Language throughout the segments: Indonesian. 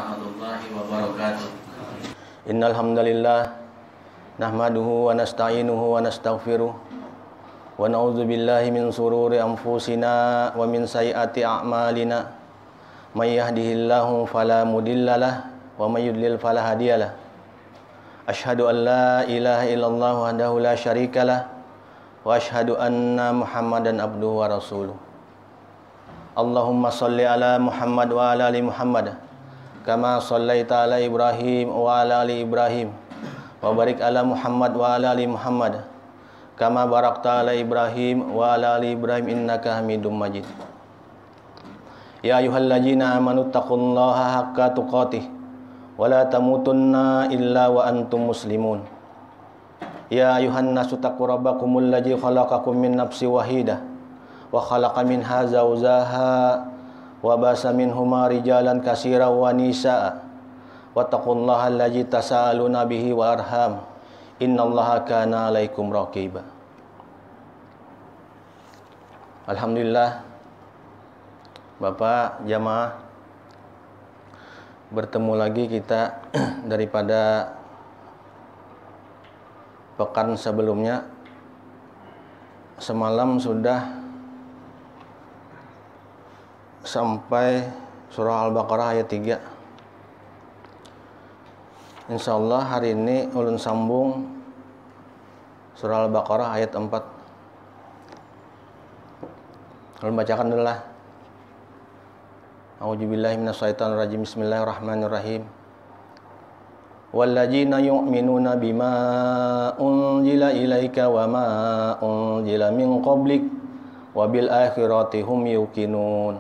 warahmatullahi wabarakatuh. Innal hamdalillah nahmaduhu wa nasta'inuhu wa nastaghfiruh wa na'udzu billahi min shururi anfusina wa min sayyiati a'malina. May yahdihillahu fala mudhillalah wa may yudlil fala hadiyalah. Asyhadu an la ilaha illallah wahdahu la syarikalah wa asyhadu anna Muhammadan abduhu wa rasuluh. Allahumma shalli ala Muhammad wa ala ali Muhammad kama shallaita ala Ibrahim wa ala ali Ibrahim wa barik ala Muhammad wa ala ali Muhammad kama barakta ala Ibrahim wa ala ali Ibrahim innaka Hamidum Majid. Ya ayyuhalladzina amanu taqullaha haqqa tuqatih wa la tamutunna illa wa antum muslimun. Ya ayyuhan nasu taqu rabbakumul ladzi khalaqakum min nafsin wahidah wa khalaqa minha zawjaha wa basa minhuma rijalan katsiran wa nisaa wattaqullaha allazi tasaaluna bihi wal arham innallaha kana 'alaikum raqiba. Alhamdulillah, Bapak jamaah, bertemu lagi kita daripada pekan sebelumnya. Semalam sudah sampai surah Al-Baqarah ayat 3. Insyaallah hari ini ulun sambung surah Al-Baqarah ayat 4. Ulun bacakan dulu lah. A'udzubillahi minasyaitonir rajim. Bismillahirrahmanirrahim. Walladzina yu'minuna bima unzila ilaika wa ma unzila min qablik wa bil akhirati hum yuqinun.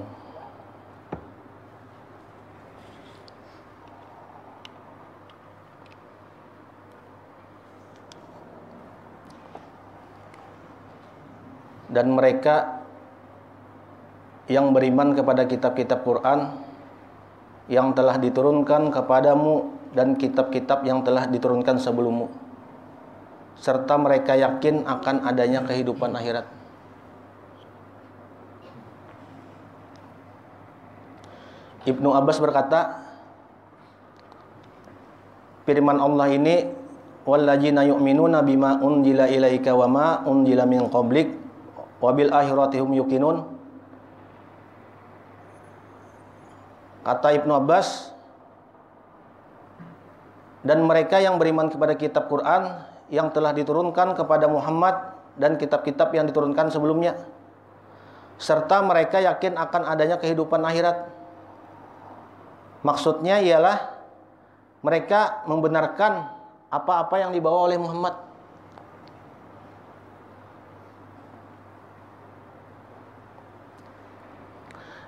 Dan mereka yang beriman kepada kitab-kitab Quran yang telah diturunkan kepadamu dan kitab-kitab yang telah diturunkan sebelummu, serta mereka yakin akan adanya kehidupan akhirat. Ibnu Abbas berkata, firman Allah ini, walladzina yu'minuna bima unzila ilaika wa ma unzila min qablik wabil akhirati hum yuqinun. Kata Ibnu Abbas, dan mereka yang beriman kepada kitab Quran yang telah diturunkan kepada Muhammad dan kitab-kitab yang diturunkan sebelumnya, serta mereka yakin akan adanya kehidupan akhirat. Maksudnya ialah mereka membenarkan apa-apa yang dibawa oleh Muhammad.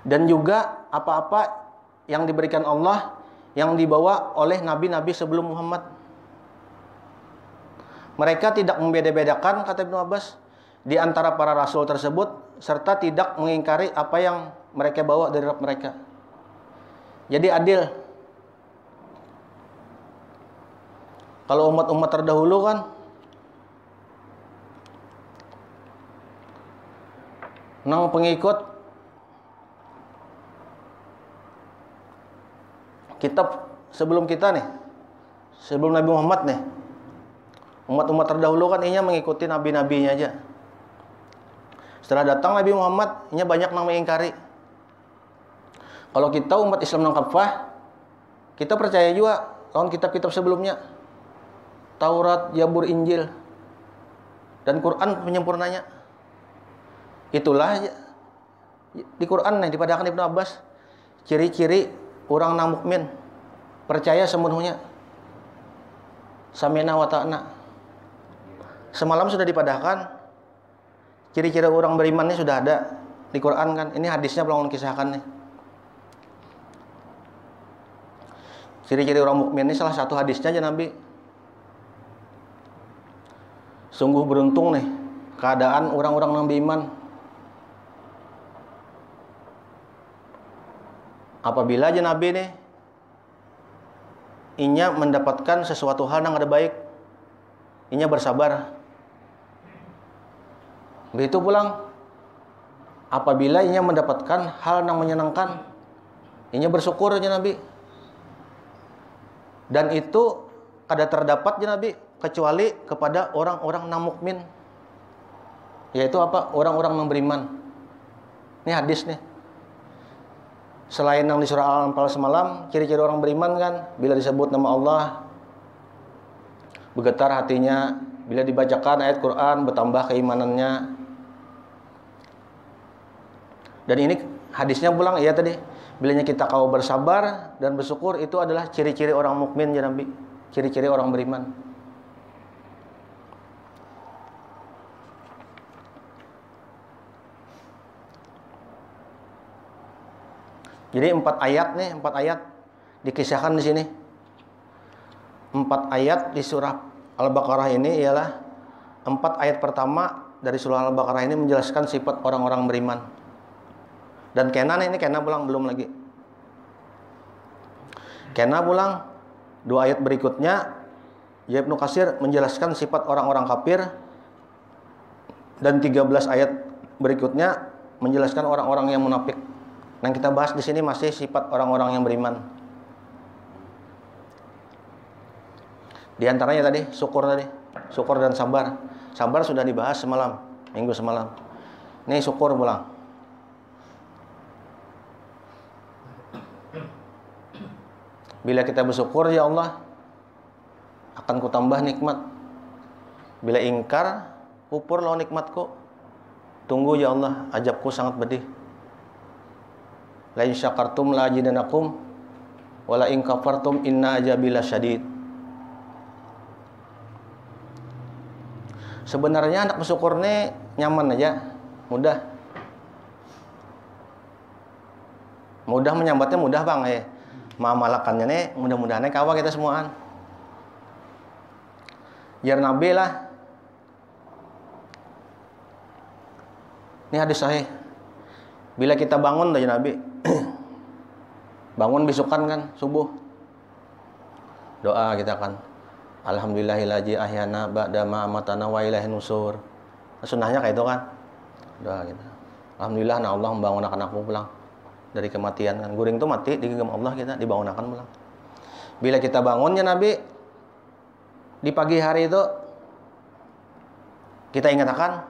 Dan juga apa-apa yang diberikan Allah yang dibawa oleh nabi-nabi sebelum Muhammad. Mereka tidak membeda-bedakan, kata Ibnu Abbas, di antara para rasul tersebut, serta tidak mengingkari apa yang mereka bawa dari Rabb mereka. Jadi adil. Kalau umat-umat terdahulu kan nang pengikut kitab sebelum kita nih, sebelum Nabi Muhammad nih, umat-umat terdahulu kan inya mengikuti nabi-nabinya aja. Setelah datang Nabi Muhammad, inya banyak yang mengingkari. Kalau kita umat Islam yang kafah, kita percaya juga lawan kitab-kitab sebelumnya, Taurat, Zabur, Injil, dan Quran penyempurnanya. Itulah di Quran nih dipadakan Ibnu Abbas ciri-ciri orang nang mukmin, percaya sepenuhnya, sami'na wa ta'na. Semalam sudah dipadahkan ciri-ciri orang beriman ini, sudah ada di Quran kan. Ini hadisnya belum kisahkan nih. Ciri-ciri orang mukmin ini salah satu hadisnya aja Nabi. Sungguh beruntung nih keadaan orang-orang yang beriman apabila aja Nabi nih inya mendapatkan sesuatu hal yang ada baik, inya bersabar. Begitu pulang apabila inya mendapatkan hal yang menyenangkan, inya bersyukur aja Nabi. Dan itu kada terdapat ya Nabi kecuali kepada orang-orang non-mukmin. Yaitu apa? Orang-orang yang beriman. Ini hadis nih. Selain yang di surah Al-Anfal semalam, ciri-ciri orang beriman kan, bila disebut nama Allah, bergetar hatinya, bila dibacakan ayat Quran, bertambah keimanannya. Dan ini hadisnya pulang, iya tadi, bilanya kita kau bersabar dan bersyukur, itu adalah ciri-ciri orang mukmin ya Nabi, ciri-ciri orang beriman. Jadi 4 ayat dikisahkan di sini. 4 ayat di surah Al-Baqarah ini ialah 4 ayat pertama dari surah Al-Baqarah ini menjelaskan sifat orang-orang beriman. Dan kena pulang belum lagi. Kena pulang 2 ayat berikutnya Ibnu Katsir menjelaskan sifat orang-orang kafir, dan 13 ayat berikutnya menjelaskan orang-orang yang munafik. Yang kita bahas di sini masih sifat orang-orang yang beriman. Di antaranya tadi syukur dan sabar. Sabar sudah dibahas semalam, minggu semalam. Ini syukur pulang. Bila kita bersyukur, ya Allah, akan kutambah nikmat. Bila ingkar, pupur lo nikmatku. Tunggu ya Allah, ajabku sangat pedih. La in syakartum la azidannakum wa la in kafartum inna azabi lasyadid. Sebenarnya anak bersyukur ini nyaman aja, mudah. Mudah menyambatnya mudah Bang ya. Mamalakannya nih mudah-mudahan kawa kita semuaan. Jar Nabi lah. Ini hadis sahih. Bila kita bangun dari Nabi, bangun besokan kan subuh, doa kita kan, alhamdulillahillazi ahyana ba'da ma amatana wa ilaihin nusur. Sunnahnya kayak itu kan, doa kita. Alhamdulillah, nah Allah membangunkan aku pulang dari kematian kan. Guring itu mati, digigam Allah kita dibangunkan pulang. Bila kita bangunnya Nabi di pagi hari itu, kita ingatkan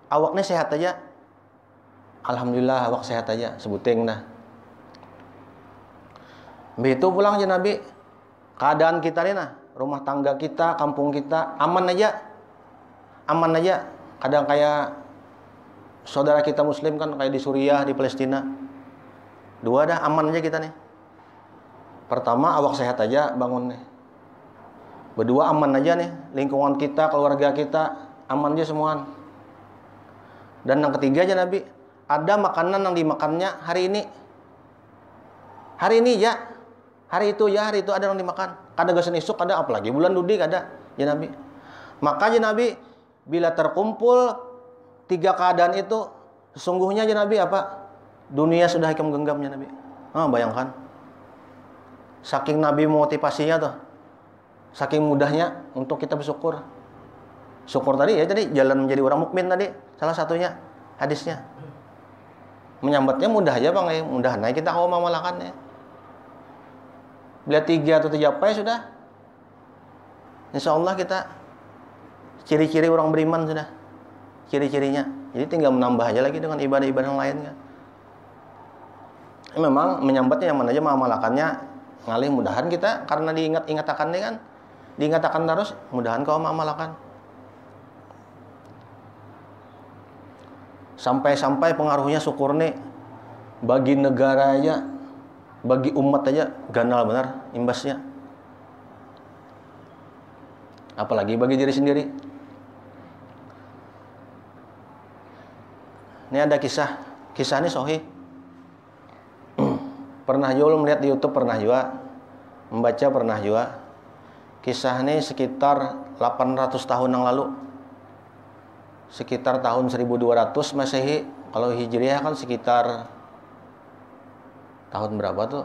awaknya sehat aja. Alhamdulillah awak sehat aja, sebuting dah. Begitu pulang aja Nabi, keadaan kita nih nah, rumah tangga kita, kampung kita aman aja. Aman aja. Kadang kayak saudara kita muslim kan, kayak di Suriah, di Palestina. 2 dah aman aja kita nih. Pertama awak sehat aja bangun nih. Berdua aman aja nih, lingkungan kita, keluarga kita aman aja semua. Dan yang ketiga aja Nabi, ada makanan yang dimakannya hari ini. Hari ini ya. Hari itu ada yang dimakan. Kada gak senisuk, ada apalagi bulan dudi kada ya Nabi. Makanya Nabi bila terkumpul 3 keadaan itu, sesungguhnya ya Nabi apa? Dunia sudah ikam genggamnya Nabi. Bayangkan. Saking Nabi motivasinya tuh. Saking mudahnya untuk kita bersyukur. Syukur tadi ya, tadi jalan menjadi orang mukmin tadi salah satunya hadisnya. Menyambatnya mudah aja Bang, mudah naik kita kalau mamalakan ya. Bila 3 atau 3 apa ya sudah. Insya Allah kita ciri-ciri orang beriman sudah. Ciri-cirinya. Jadi tinggal menambah aja lagi dengan ibadah-ibadah yang lain kan. Memang menyambatnya yang mana aja mamalakannya ngalih mudahan kita karena diingat-ingatakan nih kan. Diingatakan terus mudahan kau mamalakan. Sampai-sampai pengaruhnya syukur nih bagi negara aja, bagi umat aja ganal benar imbasnya. Apalagi bagi diri sendiri. Ini ada kisah ini sahih. Pernah juga melihat di YouTube, pernah juga membaca, pernah juga. Kisah ini sekitar 800 tahun yang lalu. Sekitar tahun 1200 Masehi. Kalau Hijriah kan sekitar tahun berapa tuh?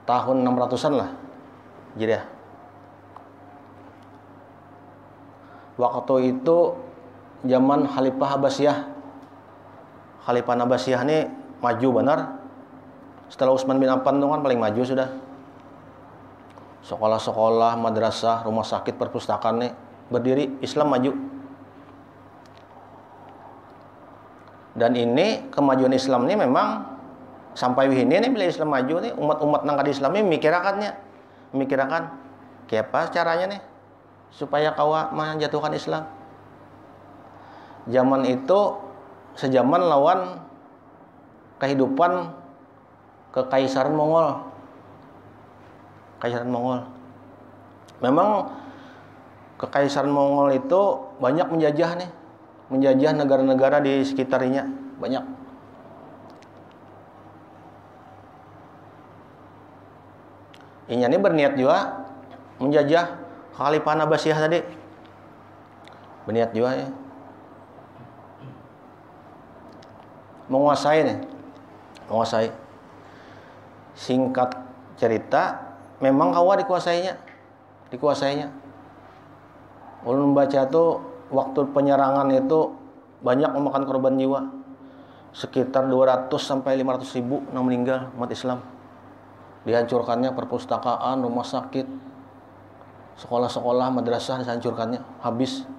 Tahun 600-an lah Hijriah. Waktu itu zaman Khalifah Abbasiyah. Khalifah Abbasiyah ini maju benar. Setelah Utsman bin Affan itu kan paling maju sudah. sekolah-sekolah, madrasah, rumah sakit, perpustakaan nih berdiri, Islam maju. Dan ini kemajuan Islam ini memang sampai wihini nih bila Islam maju nih, umat-umat nang kada Islam ini memikirkan kayak apa caranya nih supaya kawa menjatuhkan Islam. Zaman itu sejaman lawan kehidupan kekaisaran Mongol. Kekaisaran Mongol. Memang kekaisaran Mongol itu banyak menjajah negara-negara di sekitarnya, banyak. Ini berniat juga menjajah Khalifah Abbasiyah tadi. Berniat juga ya. Menguasai. Singkat cerita, memang kawa dikuasainya. Ulun membaca tuh waktu penyerangan itu banyak memakan korban jiwa. Sekitar 200 sampai 500 ribu yang meninggal umat Islam. Dihancurkannya perpustakaan, rumah sakit, sekolah-sekolah, madrasah dihancurkannya, habis.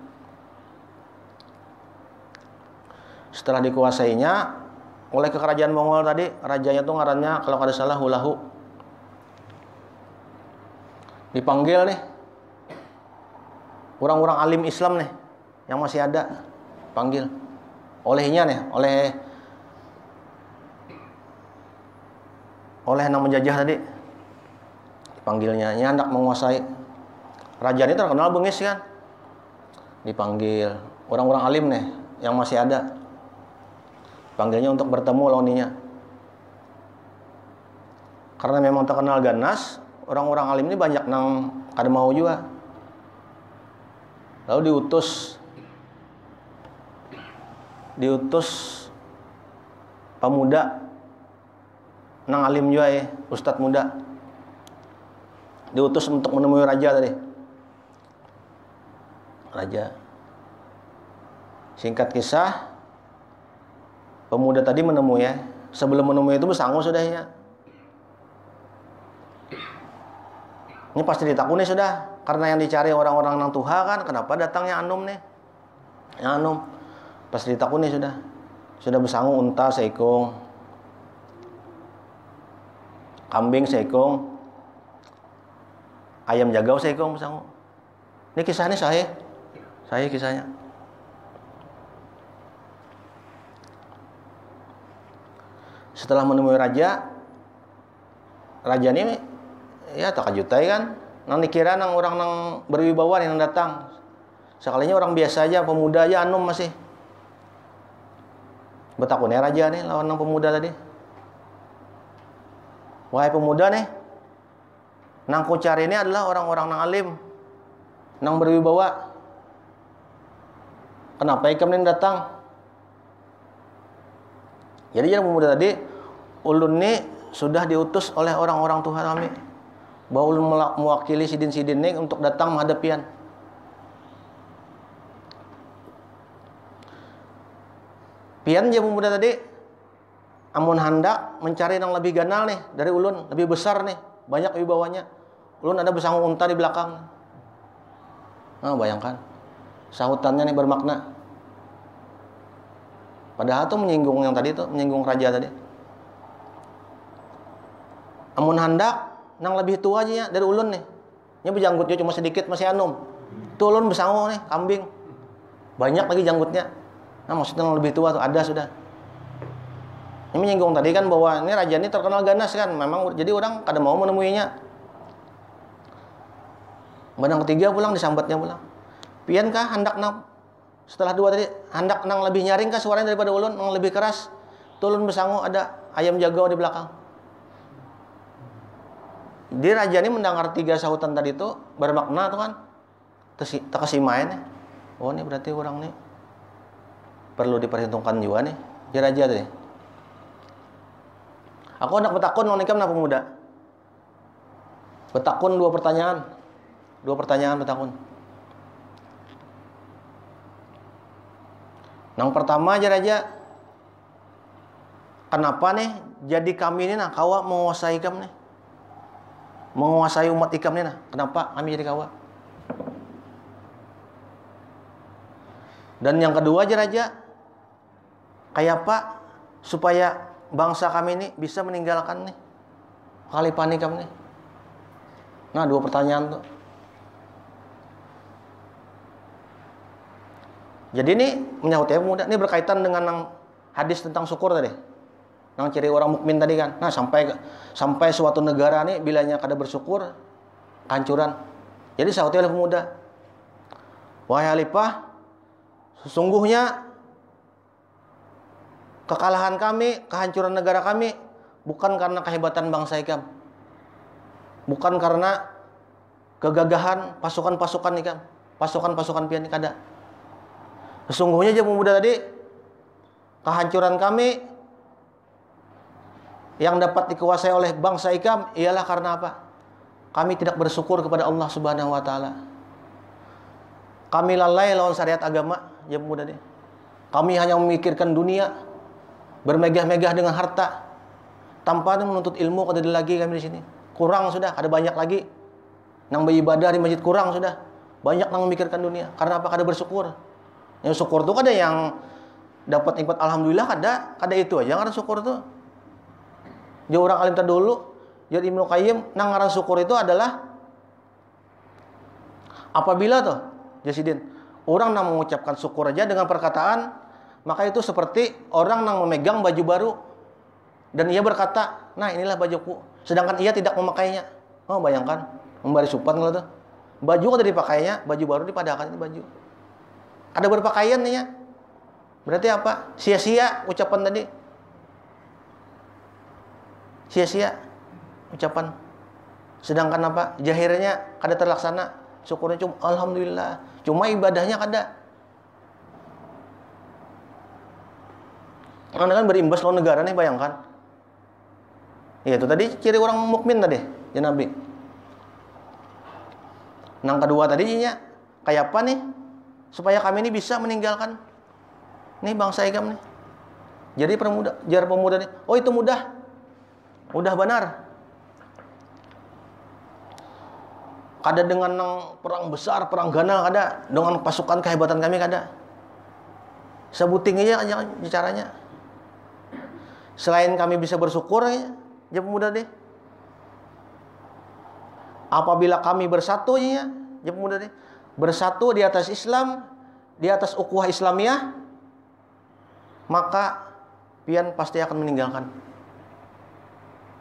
Setelah dikuasainya oleh kerajaan Mongol tadi, rajanya tuh ngarannya kalau kada salah Hulahu. Dipanggil nih orang-orang alim Islam nih yang masih ada, panggil olehnya nih, oleh yang menjajah tadi, dipanggilnya, hendak menguasai. Raja ini terkenal bengis kan, dipanggil orang-orang alim nih yang masih ada, panggilnya untuk bertemu launinya. Karena memang terkenal ganas, orang-orang alim ini banyak nang kada mau juga. Lalu diutus pemuda nang alim juga ya, ustadz muda, diutus untuk menemui raja tadi. Raja, singkat kisah, pemuda tadi menemui ya. Sebelum menemui itu bersangu sudah ya. Ini pasti ditakuni sudah, karena yang dicari orang-orang nang tuha kan, kenapa datangnya anum nih? Yang anum pasti ditakuni sudah. Sudah bersangu unta seikung, kambing seikung, ayam jagau seikung bersangu. Ini kisahnya saya kisahnya. Setelah menemui raja ini ya tak kajutai kan, nang dikira nang orang nang berwibawa yang datang. Sekalinya orang biasa aja, pemuda aja anum masih. Betakunnya raja nih lawan nang pemuda tadi. Wahai pemuda nih, nang ku cari ini adalah orang-orang nang alim, nang berwibawa. Kenapa ikam ini datang? Jadi yang pemuda tadi, ulun ini sudah diutus oleh orang-orang Tuhan kami, bahwa ulun mewakili sidin-sidin ini untuk datang menghadapian. Pian dia pemuda tadi, amun hendak mencari yang lebih ganal nih dari ulun, lebih besar nih, banyak wibawanya. Ulun ada bersanggu unta di belakang. Nah, bayangkan, sahutannya nih bermakna. Padahal tuh menyinggung yang tadi tuh, menyinggung raja tadi. Amun hendak nang lebih tua aja ya dari ulun nih. Nya berjanggutnya cuma sedikit, masih anum. Tuh ulun bersanggu nih, kambing. Banyak lagi janggutnya. Nah, maksudnya yang lebih tua tuh ada sudah. Ini menyinggung tadi kan bahwa ini raja ini terkenal ganas kan. Memang jadi orang kada mau menemuinya. Benang ketiga pulang disambatnya pulang. Pian kah hendak nang setelah dua tadi hendak nang lebih nyaring kah suaranya daripada ulun, nang lebih keras. Tuh ulun bersanggu ada ayam jagau di belakang. Dia raja ini mendengar tiga sahutan tadi itu bermakna tuh kan. Terkasih main ya. Oh, ini berarti orang nih perlu diperhitungkan juga nih. Dia raja tadi. Aku hendak bertakun nang nikam nang pemuda. Bertakun dua pertanyaan bertakun. Yang pertama aja raja, kenapa nih jadi kami ini nak kawa menguasai kamu nih? menguasai umat ikam ini. Nah. Kenapa kami jadi kawa? Dan yang kedua aja raja, kayak apa supaya bangsa kami ini bisa meninggalkan nih khalifah nikam nih. Nah, dua pertanyaan tuh. Jadi ini menyahutnya mudah. Ini berkaitan dengan hadis tentang syukur tadi. Yang ciri orang mukmin tadi kan. Nah, sampai suatu negara nih bilanya kada bersyukur, kehancuran. Jadi sahutnya oleh pemuda, wahai khalifah, sesungguhnya kekalahan kami, kehancuran negara kami bukan karena kehebatan bangsa ikam. Bukan karena kegagahan pasukan-pasukan ikam, pasukan-pasukan pian kada. Sesungguhnya aja pemuda tadi, kehancuran kami yang dapat dikuasai oleh bangsa ikam ialah karena apa? Kami tidak bersyukur kepada Allah Subhanahu wa taala. Kami lalai lawan syariat agama, ya pemuda deh. Kami hanya memikirkan dunia, bermegah-megah dengan harta, tanpa menuntut ilmu. Kada ada lagi kami di sini. Kurang sudah, ada banyak lagi. Nang beribadah di masjid kurang sudah. Banyak nang memikirkan dunia. Karena apa? Kada bersyukur. Yang syukur itu kada yang dapat nikmat alhamdulillah, kada itu aja ngaran syukur itu. Dia orang alim terdahulu, jadi Ibnu Qayyim, nang ngaran syukur itu adalah apabila tuh Jasidin, orang nang mengucapkan syukur aja dengan perkataan, maka itu seperti orang nang memegang baju baru dan ia berkata, nah inilah bajuku, sedangkan ia tidak memakainya. Oh, bayangkan, memberi supan kalau tuh. Baju kada dipakainya, baju baru dipadakan ini baju. Ada berpakaian nih ya. Berarti apa? Sia-sia ucapan tadi. Sia-sia ucapan. Sedangkan apa? Jahirnya kada terlaksana. Syukurnya cuma alhamdulillah. Cuma ibadahnya kada. Karena kan berimbas lawan negara nih, bayangkan. Ya itu tadi ciri orang mukmin tadi, ya Nabi. Nang kedua tadinya kayak apa nih? Supaya kami ini bisa meninggalkan nih bangsa ikam nih. Jadi jar pemuda nih, oh itu mudah. Mudah benar. Kada dengan perang besar, perang ganal kada, dengan pasukan kehebatan kami kada. Sebuting aja caranya. Selain kami bisa bersyukur ya pemuda deh. Apabila kami bersatu ya pemuda deh. Bersatu di atas Islam, di atas ukhuwah Islamiyah, maka pian pasti akan meninggalkan.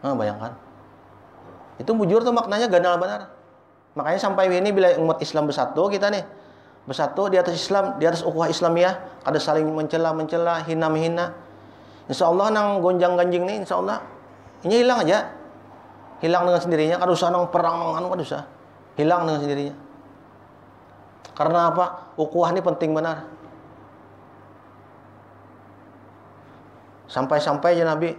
Nah, bayangkan. Itu bujur tuh maknanya ganal benar. Makanya sampai ini bila umat Islam bersatu kita nih, bersatu di atas Islam, di atas ukhuwah Islamiyah, kada saling mencela, hina menghina. Insyaallah nang gonjang-ganjing nih insyaallah ini hilang aja. Hilang dengan sendirinya, kada usah nang perang kada usah. Hilang dengan sendirinya. Karena apa? Ukhuwah ini penting benar. Sampai-sampai aja Nabi.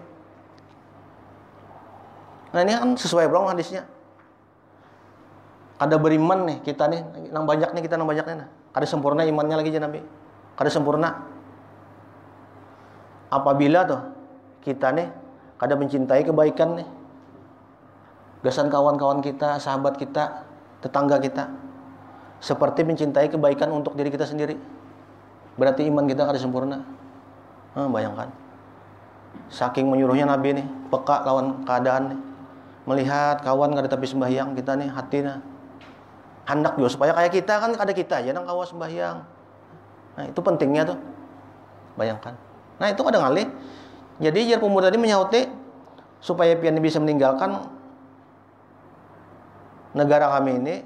Nah ini kan sesuai belum hadisnya. Kada beriman nih kita nih, nang banyak nih kita nang banyak nih. Kada sempurna imannya lagi aja Nabi. Kada sempurna. Apabila tuh kita nih kada mencintai kebaikan nih. Gasan kawan-kawan kita, sahabat kita, tetangga kita. Seperti mencintai kebaikan untuk diri kita sendiri. Berarti iman kita kada sempurna. Bayangkan. Saking menyuruhnya Nabi nih, peka lawan keadaan nih. Melihat kawan kada tapi sembahyang, kita nih hatinya hendak juga supaya kayak kita kan ada kita aja nang kawas sembahyang. Nah, itu pentingnya tuh. Bayangkan. Nah, itu kadang kali. Jadi jar pemuda tadi menyauti supaya pian bisa meninggalkan negara kami ini.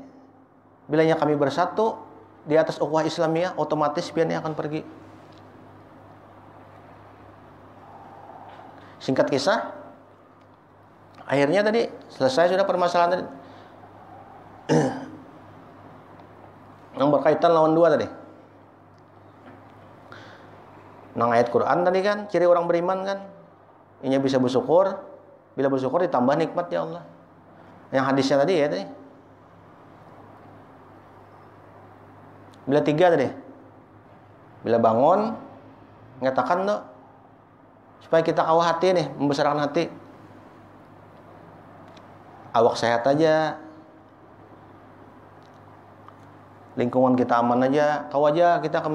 Bilanya kami bersatu di atas ukhuwah Islamiyah, otomatis pian akan pergi. Singkat kisah, akhirnya tadi selesai sudah permasalahan tadi. Yang berkaitan lawan dua tadi. Nang ayat Quran tadi kan, ciri orang beriman kan, inya bisa bersyukur, bila bersyukur ditambah nikmat ya Allah. Yang hadisnya tadi ya tadi. Bila tiga tadi. Bila bangun, ngatakan tuh supaya kita kawah hati nih, membesarkan hati. awak sehat aja, lingkungan kita aman aja, kau aja kita ke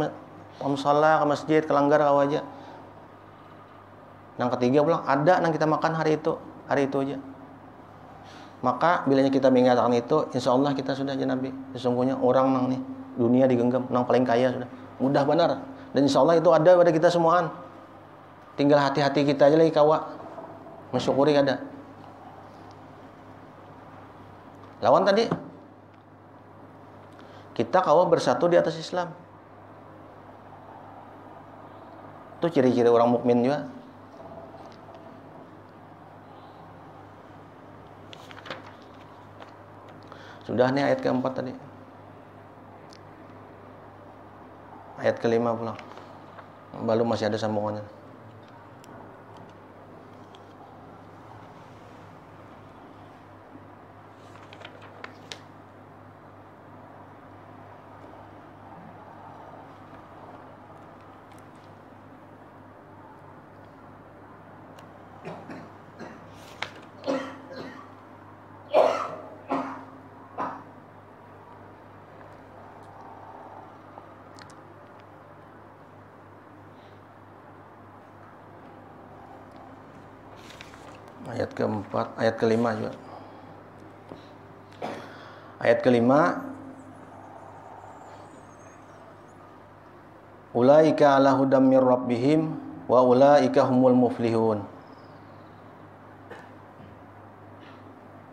musala, ke masjid, ke langgar kau aja. Yang ketiga pulang ada nang kita makan hari itu aja. Maka bilanya kita mengatakan itu, insya Allah kita sudah ya Nabi. Sesungguhnya orang nang nih dunia digenggam, nang paling kaya sudah. Mudah benar. Dan insya Allah itu ada pada kita semuaan. Tinggal hati-hati kita aja lagi kawa. Mensyukuri ada. Lawan tadi kita kawa bersatu di atas Islam. Itu ciri-ciri orang mukmin juga. Sudah nih ayat keempat tadi. Ayat kelima pula. Belum masih ada sambungannya. Ayat keempat, ayat kelima juga. Ayat kelima, ulaika ala hudam mir rabbihim wa ulaika humul muflihun.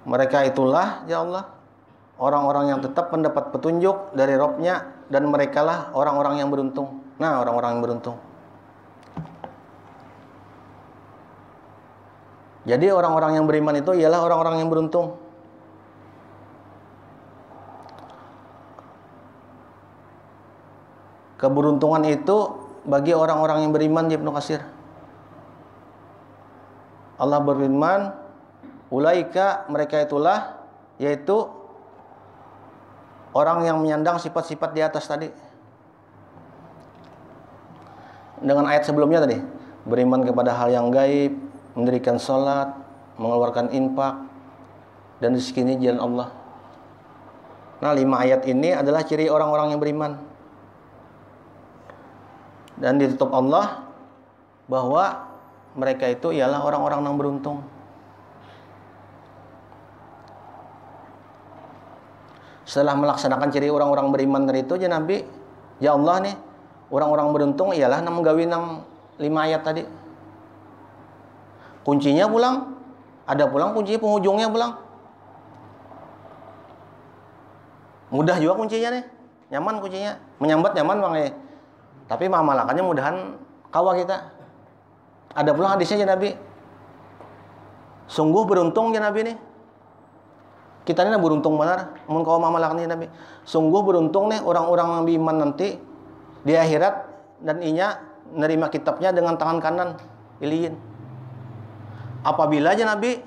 Mereka itulah ya Allah orang-orang yang tetap mendapat petunjuk dari Rabb-nya, dan merekalah orang-orang yang beruntung. Nah, orang-orang yang beruntung. Jadi orang-orang yang beriman itu ialah orang-orang yang beruntung. Keberuntungan itu bagi orang-orang yang beriman di Ibnu Katsir. Allah berfirman, ulaika, mereka itulah, yaitu orang yang menyandang sifat-sifat di atas tadi. Dengan ayat sebelumnya tadi, beriman kepada hal yang gaib, mendirikan sholat, mengeluarkan infak, dan rezekinya jalan Allah. Nah, 5 ayat ini adalah ciri orang-orang yang beriman. Dan ditutup Allah bahwa mereka itu ialah orang-orang yang beruntung. Setelah melaksanakan ciri orang-orang beriman dari itu, ya Nabi, ya Allah nih, orang-orang beruntung ialah nang menggawi nang 5 ayat tadi. Kuncinya pulang, ada pulang kuncinya penghujungnya pulang. Mudah juga kuncinya nih, nyaman kuncinya, menyambat nyaman bang ya. Tapi malakannya mudahan kawa kita. Ada pulang hadisnya ya Nabi. Sungguh beruntung ya Nabi nih. Kita ini beruntung benar, mun kawa malakannya ya Nabi. Sungguh beruntung nih orang-orang yang beriman nanti di akhirat, dan inya nerima kitabnya dengan tangan kanan, iliin. Apabila aja Nabi,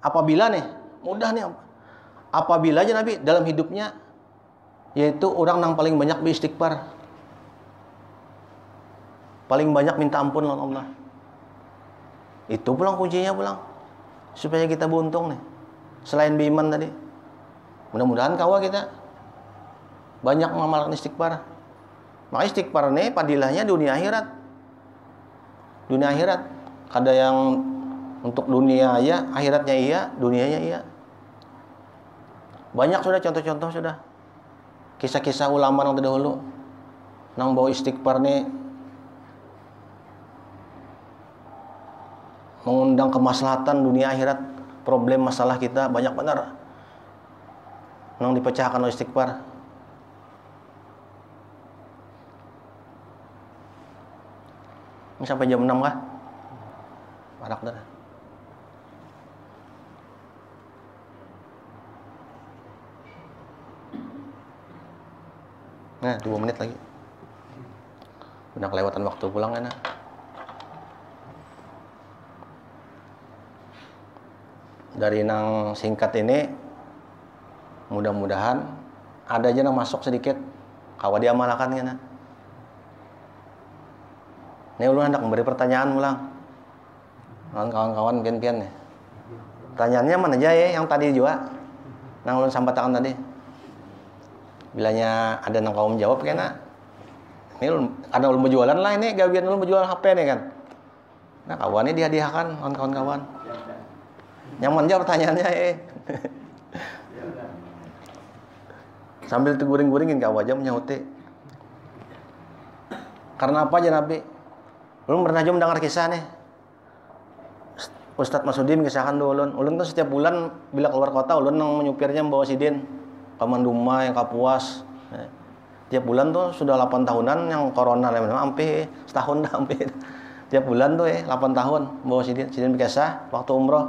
apabila nih, mudah nih, apabila aja Nabi dalam hidupnya, yaitu orang yang paling banyak beristighfar, paling banyak minta ampun lawan Allah. Itu pulang kuncinya pulang, supaya kita beruntung nih. Selain beriman tadi, mudah-mudahan kawa kita banyak mengamalkan istighfar. Maka istighfar nih padilahnya dunia akhirat. Dunia akhirat, ada yang untuk dunia ya, akhiratnya iya, dunianya iya. Banyak sudah contoh-contoh sudah. Kisah-kisah ulama yang terdahulu nang bawa istighfar nih mengundang kemaslahatan dunia akhirat. Problem masalah kita banyak benar nang dipecahkan oleh istighfar. Ini sampai jam 6 kah? Parak dah. Nah, 2 menit lagi. Udah kelewatan waktu pulang kan? Dari nang singkat ini, mudah-mudahan ada aja nang masuk sedikit. Kawa dia malakan kan? Ini ulun hendak memberi pertanyaan ulang. Kawan-kawan pian-pian nih. Pertanyaannya mana aja ya yang tadi juga. Nang ulun sampaikan tadi. Bilanya ada nang kaum jawab kena. Ini karena ulun berjualan lah ini, gawian ulun berjualan HP nih kan. Nah kawannya dihadiahkan kawan-kawan. Nyaman aja pertanyaannya Sambil guring-guringin kawan aja menyauti. Karena apa aja Nabi? Ulun pernah aja mendengar kisah nih. Ustadz Masudin kisahkan dulu ulun tuh setiap bulan bila keluar kota ulun nang menyupirnya membawa sidin ke Mandumai, Kapuas. Tiap bulan tuh sudah 8 tahunan yang corona hampir setahun dah hampir. Tiap bulan tuh 8 tahun bawa sidin biasa waktu umroh.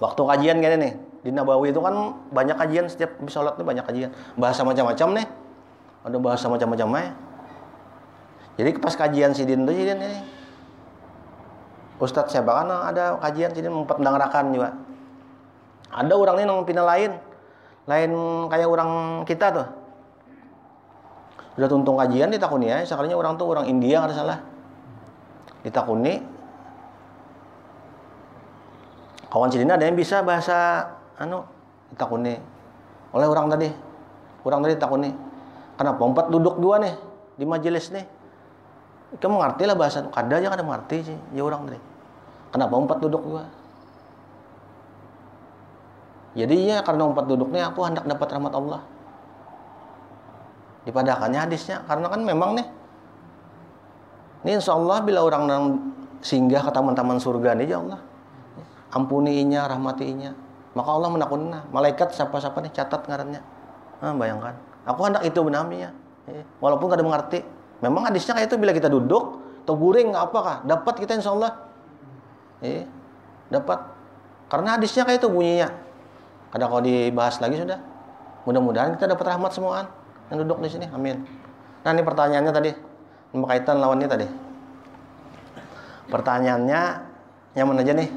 Waktu kajian gini nih di Nabawi itu kan banyak kajian, setiap habis sholat tuh banyak kajian. Bahasa macam-macam nih. Ada bahasa macam-macamnya. Jadi pas kajian sidin ini Ustadz siapa kan ada kajian sini memperdengarkan juga. Ada orang ini nang pina lain kayak orang kita tuh. Sudah tuntung kajian ditakuni ya, sekalinya orang tuh orang India kada salah. Ditakuni. Kawan sini ada yang bisa bahasa ditakuni oleh orang tadi. Orang tadi ditakuni. Kenapa empat duduk dua nih di majelis nih? Kamu ngerti lah bahasa kada aja kada mengerti sih ya orang tadi. Kenapa empat duduk juga? Jadinya karena empat duduknya aku hendak dapat rahmat Allah. Dipadakannya hadisnya karena kan memang nih. Ini insya Allah bila orang yang singgah ke taman-taman surga nih ya Allah. Ampuniinya, rahmatiinya. Maka Allah menakunna. Malaikat siapa-siapa nih catat ngarannya. Bayangkan. Aku hendak itu benaminya. Walaupun kada mengerti. Memang hadisnya kayak itu bila kita duduk atau guring nggak apa kah? Dapat kita insya Allah. Dapat. Karena hadisnya kayak itu bunyinya. Kada kalau dibahas lagi sudah. Mudah-mudahan kita dapat rahmat semuaan yang duduk di sini. Amin. Nah ini pertanyaannya tadi berkaitan lawannya tadi. Pertanyaannya yang mana aja nih?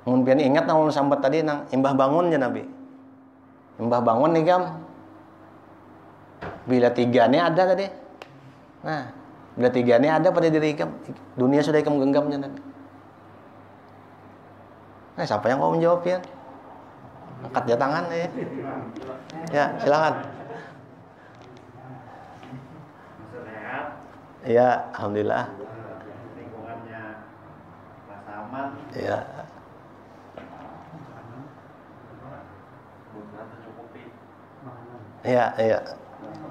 Mungkin ingat nang sambat tadi nang imbah bangun ya Nabi. Imbah bangun nih kam. Bila tiga ini ada tadi. Nah, bila tiga ini ada pada diri ikam, dunia sudah ikam genggamnya Nabi. Nah, siapa yang mau menjawab ya? Angkat ya tangan ya. Ya, silakan. Sehat. Iya, alhamdulillah. Lingkungannya rasa aman. Iya. Iya, iya.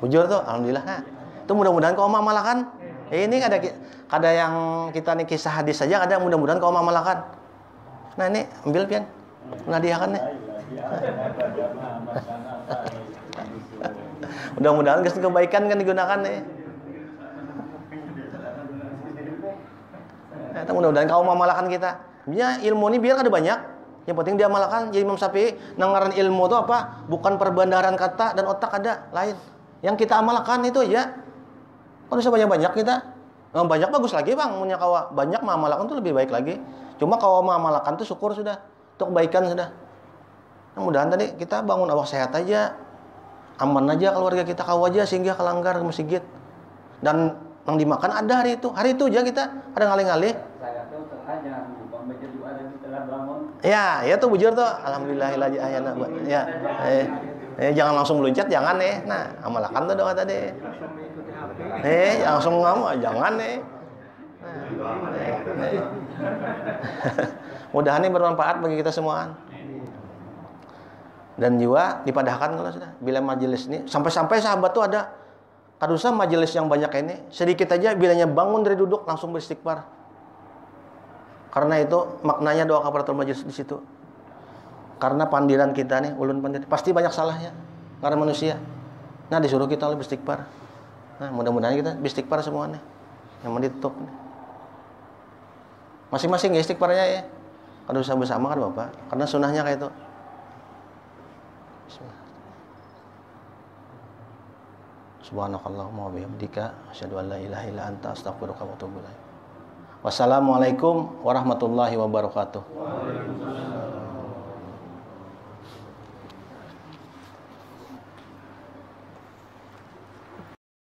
Bujur tuh, alhamdulillah. Nah, itu mudah-mudahan kau amalkan. Ini ada yang kita nih kisah hadis saja, ada mudah-mudahan kau amalkan. Nah ini ambil pian, ngadiakan nih. Mudah-mudahan kebaikan kan digunakan nih. Nah, mudah-mudahan kau amalkan kita. Ya ilmu ini biar ada banyak. Yang penting dia amalkan. Jadi Imam Syafi'i nangaran ilmu itu apa? Bukan perbandaran kata dan otak ada lain. Yang kita amalkan itu ya. Kalau bisa banyak-banyak kita. Banyak bagus lagi bang. Punya kawa banyak mengamalkan itu lebih baik lagi. Cuma kalau mengamalkan itu syukur sudah. Itu kebaikan sudah. Nah, mudahan tadi kita bangun awak sehat aja. Aman aja keluarga kita kau aja sehingga kelanggar ke masjid. Dan yang dimakan ada hari itu. Hari itu aja kita ada ngalih-ngalih. Saya tuh terhanya bukan baca doa dan telah bangun. Ya, ya tuh bujur tuh. Alhamdulillahilladzi buat. Ya. Jangan langsung meluncat, jangan nih. Nah, amalkan tuh doa tadi. Langsung ngomong, jangan nih. Mudahan ini bermanfaat bagi kita semua. Dan juga dipadahkan kalau sudah. Bila majelis ini sampai-sampai sahabat tuh ada kadusa majelis yang banyak ini sedikit aja bilanya bangun dari duduk langsung beristighfar. Karena itu maknanya doa kafaratul majelis di situ. Karena pandiran kita nih, ulun pandiran pasti banyak salahnya karena manusia. Nah, disuruh kita lebih beristighfar. Nah, mudah-mudahan kita beristighfar semuanya. Yang ditutup nih. Masing-masing ya istighfarnya ya. Kalau bisa bersama kan Bapak. Karena sunahnya kayak itu. Subhanakallahumma wa bihamdika asyhadu an la ilaha illa anta astaghfiruka wa atubu ilaik. Wassalamualaikum warahmatullahi wabarakatuh.